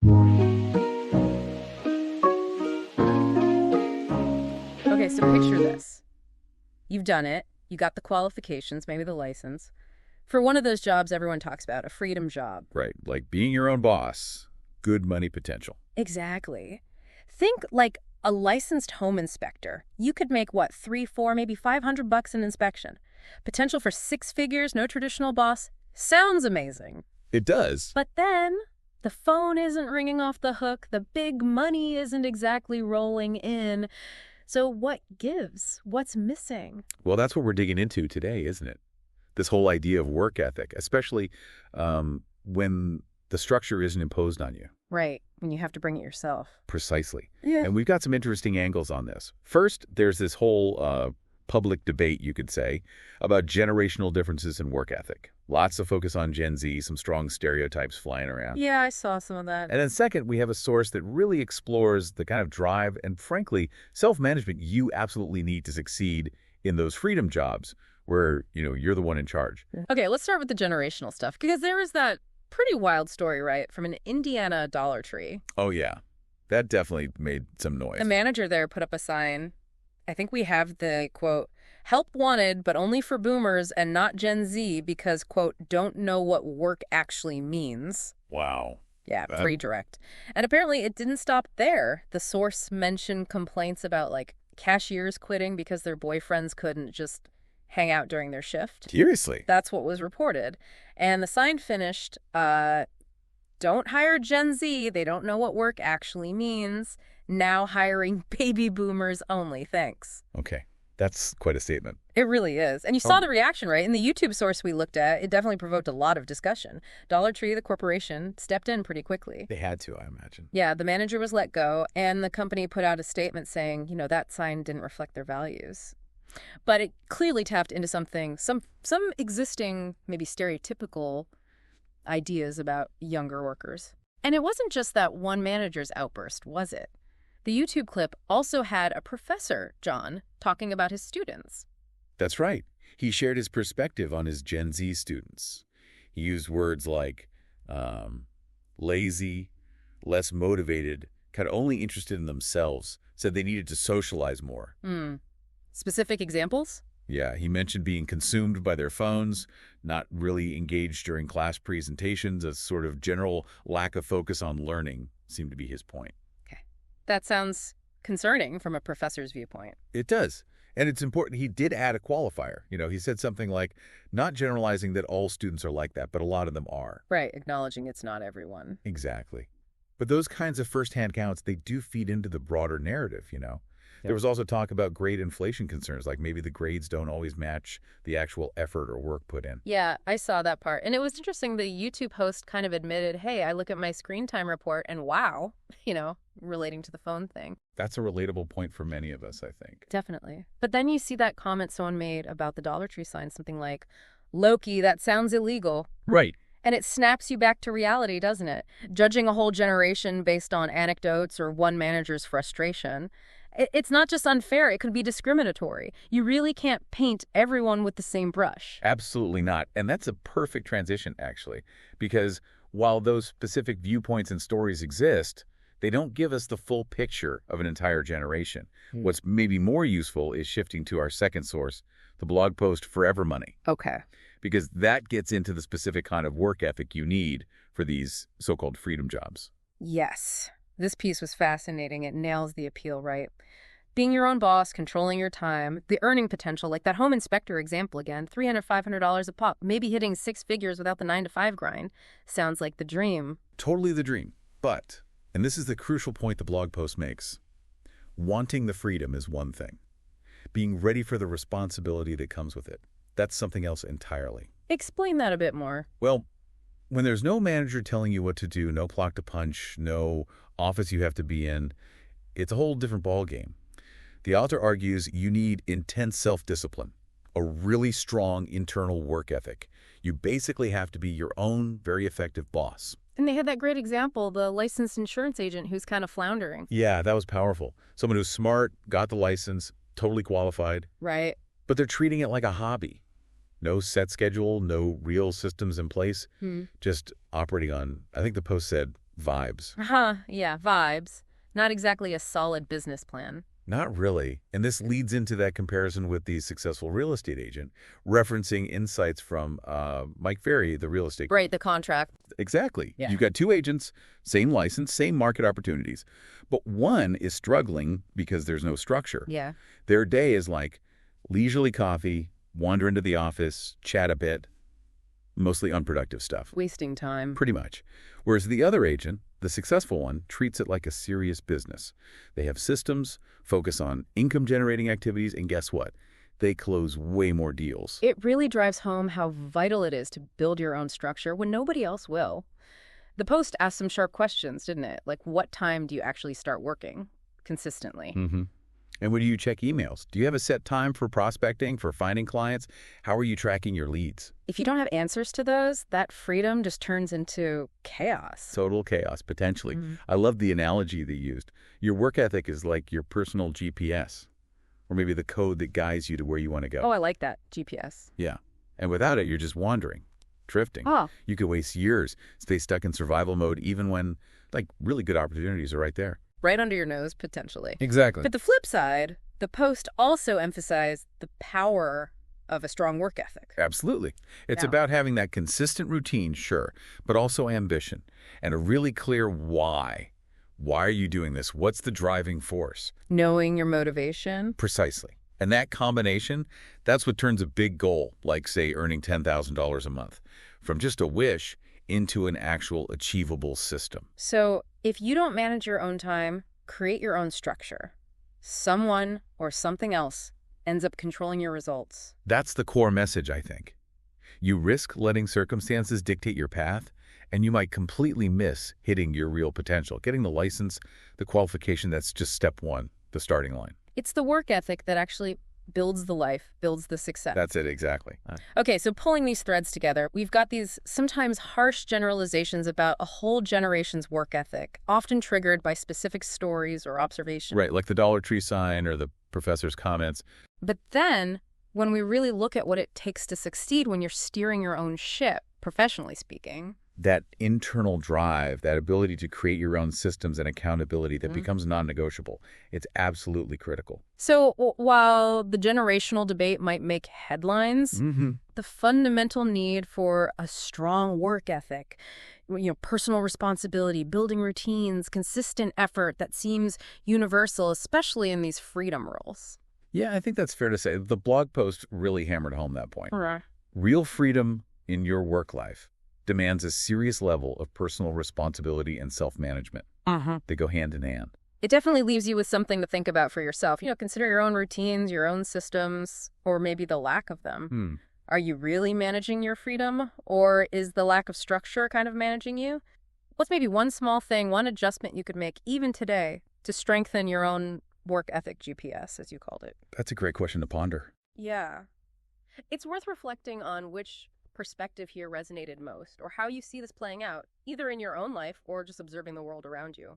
Okay, so picture this. You've done it. You got the qualifications, maybe the license. For one of those jobs everyone talks about, a freedom job. Right, like being your own boss. Good money potential. Exactly. Think like a licensed home inspector. You could make what, 3, 4, maybe $500 an inspection. Potential for 6 figures, no traditional boss. Sounds amazing. It does. But then the phone isn't ringing off the hook. The big money isn't exactly rolling in. So what gives? What's missing? Well, that's what we're digging into today, isn't it? This whole idea of work ethic, especially when the structure isn't imposed on you. Right, when you have to bring it yourself. Precisely. Yeah. And we've got some interesting angles on this. First, there's this whole public debate, you could say, about generational differences in work ethic. Lots of focus on Gen Z, some strong stereotypes flying around. Yeah, I saw some of that. And then second, we have a source that really explores the kind of drive and, frankly, self-management you absolutely need to succeed in those freedom jobs where, you're the one in charge. Okay, let's start with the generational stuff, because there was that pretty wild story, right, from an Indiana Dollar Tree. Oh, yeah. That definitely made some noise. The manager there put up a sign. I think we have the, quote, "Help wanted, but only for boomers and not Gen Z because, quote, don't know what work actually means." Wow. Yeah, pretty direct. And apparently it didn't stop there. The source mentioned complaints about, like, cashiers quitting because their boyfriends couldn't just hang out during their shift. Seriously? That's what was reported. And the sign finished, "Don't hire Gen Z. They don't know what work actually means. Now hiring baby boomers only. Thanks." Okay. That's quite a statement. It really is. And you saw the reaction, right? In the YouTube source we looked at, it definitely provoked a lot of discussion. Dollar Tree, the corporation, stepped in pretty quickly. They had to, I imagine. Yeah, the manager was let go, and the company put out a statement saying, that sign didn't reflect their values. But it clearly tapped into something, some existing, maybe stereotypical ideas about younger workers. And it wasn't just that one manager's outburst, was it? The YouTube clip also had a professor, John, talking about his students. That's right. He shared his perspective on his Gen Z students. He used words like lazy, less motivated, kind of only interested in themselves, said they needed to socialize more. Specific examples? Yeah, he mentioned being consumed by their phones, not really engaged during class presentations, a sort of general lack of focus on learning seemed to be his point. Okay. That sounds concerning from a professor's viewpoint. It does. And it's important. He did add a qualifier. He said something like, not generalizing that all students are like that, but a lot of them are. Right, acknowledging it's not everyone. Exactly. But those kinds of firsthand counts, they do feed into the broader narrative, There was also talk about grade inflation concerns, like maybe the grades don't always match the actual effort or work put in. Yeah, I saw that part. And it was interesting, the YouTube host kind of admitted, hey, I look at my screen time report and wow, relating to the phone thing. That's a relatable point for many of us, I think. Definitely. But then you see that comment someone made about the Dollar Tree sign, something like, "Loki, that sounds illegal." Right. And it snaps you back to reality, doesn't it? Judging a whole generation based on anecdotes or one manager's frustration. It's not just unfair, it could be discriminatory. You really can't paint everyone with the same brush. Absolutely not. And that's a perfect transition, actually, because while those specific viewpoints and stories exist, they don't give us the full picture of an entire generation. What's maybe more useful is shifting to our second source, the blog post Forever Money. Okay. Because that gets into the specific kind of work ethic you need for these so-called freedom jobs. Yes. This piece was fascinating. It nails the appeal, right? Being your own boss, controlling your time, the earning potential, like that home inspector example again, $300, $500 a pop, maybe hitting 6 figures without the 9-to-5 grind. Sounds like the dream. Totally the dream. But, and this is the crucial point the blog post makes, wanting the freedom is one thing. Being ready for the responsibility that comes with it, that's something else entirely. Explain that a bit more. Well, when there's no manager telling you what to do, no clock to punch, no office you have to be in, it's a whole different ballgame. The author argues you need intense self-discipline, a really strong internal work ethic. You basically have to be your own very effective boss. And they had that great example, the licensed insurance agent who's kind of floundering. Yeah, that was powerful. Someone who's smart, got the license, totally qualified. Right. But they're treating it like a hobby. No set schedule, no real systems in place, just operating on, I think the post said, vibes. Yeah, vibes. Not exactly a solid business plan. Not really. And this leads into that comparison with the successful real estate agent, referencing insights from Mike Ferry, the real estate. Right, the contract. Exactly. Yeah. You've got two agents, same license, same market opportunities. But one is struggling because there's no structure. Yeah. Their day is like leisurely coffee, wander into the office, chat a bit, mostly unproductive stuff. Wasting time. Pretty much. Whereas the other agent, the successful one, treats it like a serious business. They have systems, focus on income-generating activities, and guess what? They close way more deals. It really drives home how vital it is to build your own structure when nobody else will. The Post asked some sharp questions, didn't it? Like, what time do you actually start working consistently? Mm-hmm. And when do you check emails? Do you have a set time for prospecting, for finding clients? How are you tracking your leads? If you don't have answers to those, that freedom just turns into chaos. Total chaos, potentially. Mm-hmm. I love the analogy they used. Your work ethic is like your personal GPS, or maybe the code that guides you to where you want to go. Oh, I like that, GPS. Yeah. And without it, you're just wandering, drifting. Oh, You could waste years, stay stuck in survival mode, even when, like, really good opportunities are right there. right under your nose, potentially. Exactly. But the flip side, the Post also emphasized the power of a strong work ethic. Absolutely. It's Yeah. about having that consistent routine, sure, but also ambition and a really clear why. Why are you doing this? What's the driving force? Knowing your motivation. Precisely. And that combination, that's what turns a big goal, like, say, earning $10,000 a month, from just a wish into an actual achievable system. So if you don't manage your own time, create your own structure. Someone or something else ends up controlling your results. That's the core message, I think. You risk letting circumstances dictate your path, and you might completely miss hitting your real potential, getting the license, the qualification. That's just step one, the starting line. It's the work ethic that actually builds the life, builds the success. That's it, exactly. Okay, so pulling these threads together, we've got these sometimes harsh generalizations about a whole generation's work ethic, often triggered by specific stories or observations. Right, like the Dollar Tree sign or the professor's comments. But then, when we really look at what it takes to succeed when you're steering your own ship, professionally speaking, That internal drive, that ability to create your own systems and accountability that becomes non-negotiable. It's absolutely critical. so while the generational debate might make headlines, the fundamental need for a strong work ethic, personal responsibility, building routines, consistent effort that seems universal, especially in these freedom roles. Yeah, I think that's fair to say. The blog post really hammered home that point. Right. Real freedom in your work life demands a serious level of personal responsibility and self-management. They go hand in hand. It definitely leaves you with something to think about for yourself. Consider your own routines, your own systems, or maybe the lack of them. Are you really managing your freedom, or is the lack of structure kind of managing you? What's maybe one small thing, one adjustment you could make even today to strengthen your own work ethic GPS, as you called it? That's a great question to ponder. Yeah. It's worth reflecting on which perspective here resonated most, or how you see this playing out, either in your own life or just observing the world around you.